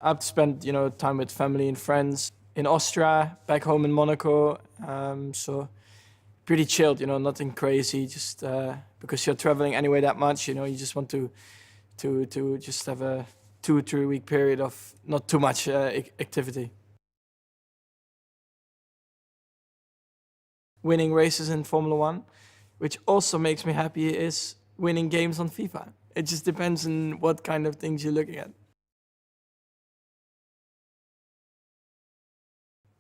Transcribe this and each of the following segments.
I've spent, time with family and friends in Austria, back home in Monaco. So pretty chilled, nothing crazy. Just because you're traveling anyway that much, you just want to just have a 2-3 week period of not too much activity. Winning races in Formula One, which also makes me happy, is winning games on FIFA. It just depends on what kind of things you're looking at.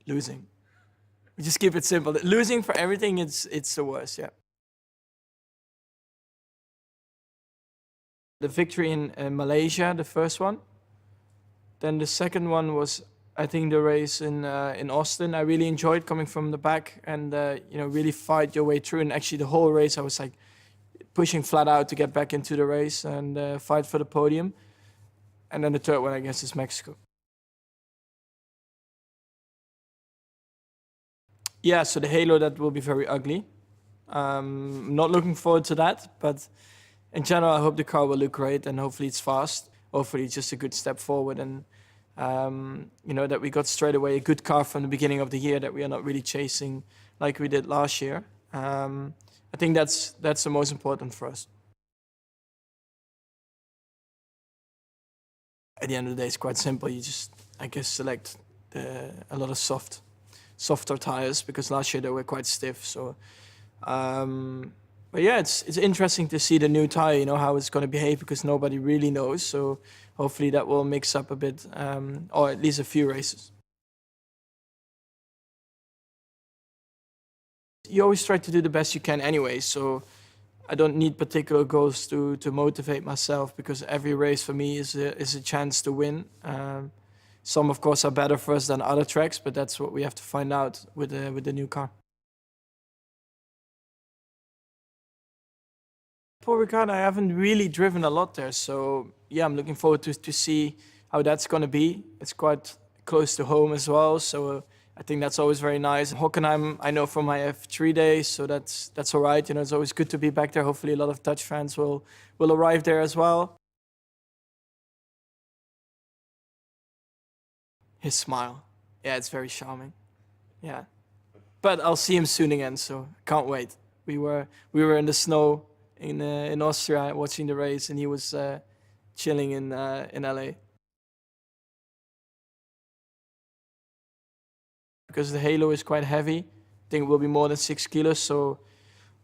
Losing. We just keep it simple. Losing for everything, it's the worst, yeah. The victory in Malaysia, the first one. Then the second one was, I think, the race in Austin. I really enjoyed coming from the back and really fight your way through. And actually, the whole race, I was like pushing flat out to get back into the race and fight for the podium. And then the third one, I guess, is Mexico. Yeah, so the halo, that will be very ugly. Not looking forward to that, but in general, I hope the car will look great and hopefully it's fast. Hopefully it's just a good step forward and, that we got straight away a good car from the beginning of the year, that we are not really chasing like we did last year. I think that's the most important for us. At the end of the day, it's quite simple. You just, I guess, select a lot of softer tires, because last year they were quite stiff. So, but yeah, it's interesting to see the new tire, how it's going to behave, because nobody really knows. So hopefully that will mix up a bit, or at least a few races. You always try to do the best you can anyway, so I don't need particular goals to motivate myself, because every race for me is a chance to win. Some, of course, are better for us than other tracks, but that's what we have to find out with the new car. Paul Ricard, I haven't really driven a lot there, so yeah, I'm looking forward to see how that's going to be. It's quite close to home as well, so I think that's always very nice. Hockenheim, I know from my F3 days, so that's all right. It's always good to be back there. Hopefully a lot of Dutch fans will arrive there as well. His smile. Yeah, it's very charming. Yeah. But I'll see him soon again, so can't wait. We were in the snow in Austria watching the race, and he was chilling in LA. Because the halo is quite heavy. I think it will be more than 6 kilos, so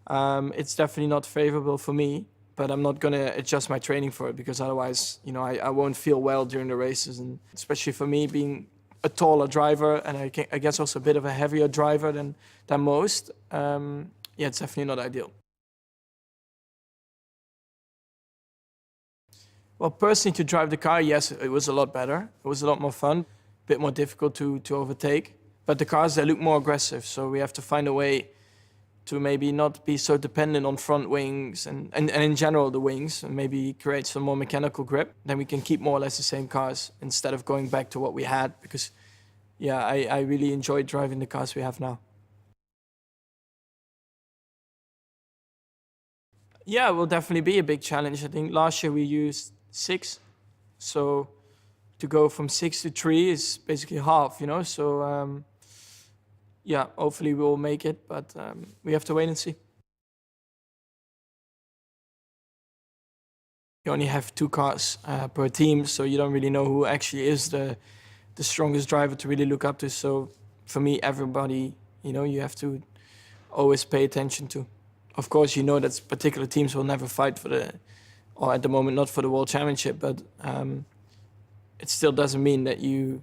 it's definitely not favorable for me. But I'm not going to adjust my training for it, because otherwise, I won't feel well during the races. And especially for me, being a taller driver, and I guess also a bit of a heavier driver than most, it's definitely not ideal. Well, personally, to drive the car, yes, it was a lot better. It was a lot more fun, a bit more difficult to overtake. But the cars, they look more aggressive, so we have to find a way to maybe not be so dependent on front wings and in general the wings, and maybe create some more mechanical grip. Then we can keep more or less the same cars instead of going back to what we had, because yeah, I really enjoy driving the cars we have now. Yeah, it will definitely be a big challenge. I think last year we used 6, so to go from 6 to 3 is basically half, so yeah, hopefully we'll make it, but we have to wait and see. You only have 2 cars per team, so you don't really know who actually is the strongest driver to really look up to. So for me, everybody, you have to always pay attention to. Of course, that particular teams will never fight or at the moment not for the World Championship, but it still doesn't mean that you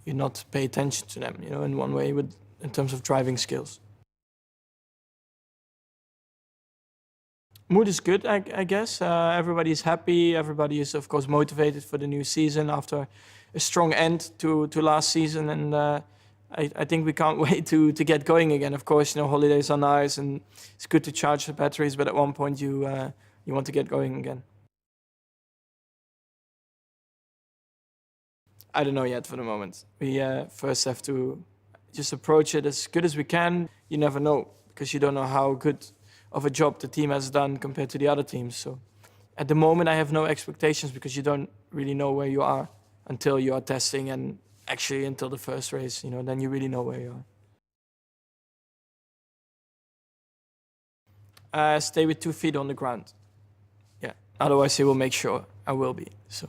not pay attention to them, in one way in terms of driving skills. Mood is good, I guess. Everybody is happy. Everybody is, of course, motivated for the new season after a strong end to last season. And I think we can't wait to get going again. Of course, holidays are nice and it's good to charge the batteries, but at one point you want to get going again. I don't know yet for the moment. We first have to just approach it as good as we can. You never know, because you don't know how good of a job the team has done compared to the other teams. So at the moment, I have no expectations, because you don't really know where you are until you are testing and actually until the first race, you know, then you really know where you are. Stay with 2 feet on the ground. Yeah, otherwise he will make sure I will be, so.